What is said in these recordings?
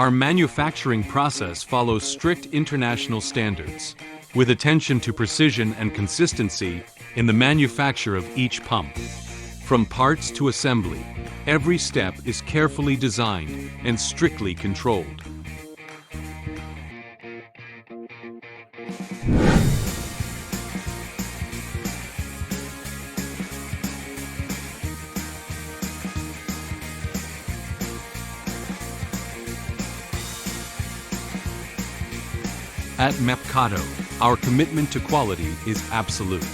Our manufacturing process follows strict international standards, with attention to precision and consistency in the manufacture of each pump. From parts to assembly, every step is carefully designed and strictly controlled. At MEPCATO, our commitment to quality is absolute.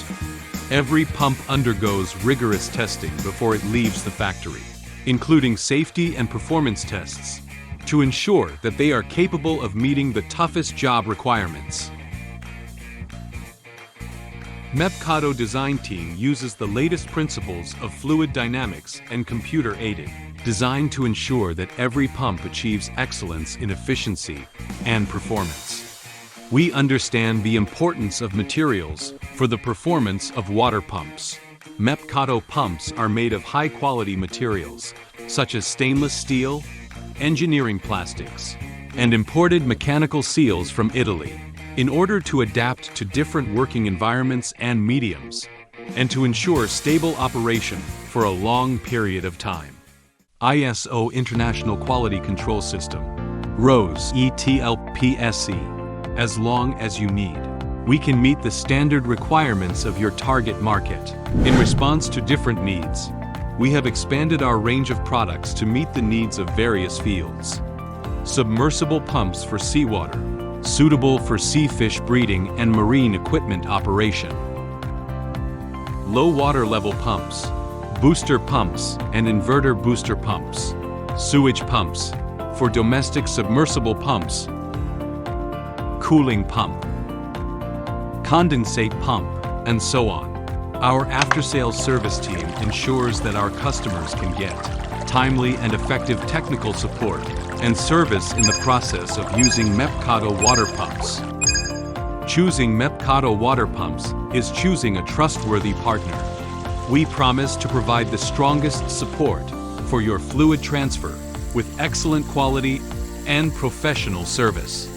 Every pump undergoes rigorous testing before it leaves the factory, including safety and performance tests, to ensure that they are capable of meeting the toughest job requirements. MEPCATO design team uses the latest principles of fluid dynamics and computer-aided, designed to ensure that every pump achieves excellence in efficiency and performance. We understand the importance of materials for the performance of water pumps. MEPCATO pumps are made of high-quality materials, such as stainless steel, engineering plastics, and imported mechanical seals from Italy, in order to adapt to different working environments and mediums, and to ensure stable operation for a long period of time. ISO International Quality Control System, RoHS ETLPSC. As long as you need, we can meet the standard requirements of your target market. In response to different needs, we have expanded our range of products to meet the needs of various fields. Submersible pumps for seawater, suitable for sea fish breeding and marine equipment operation. Low water level pumps, booster pumps and inverter booster pumps. Sewage pumps for domestic submersible pumps. Cooling pump, condensate pump, and so on. Our after-sales service team ensures that our customers can get timely and effective technical support and service in the process of using MEPCATO water pumps. Choosing MEPCATO water pumps is choosing a trustworthy partner. We promise to provide the strongest support for your fluid transfer with excellent quality and professional service.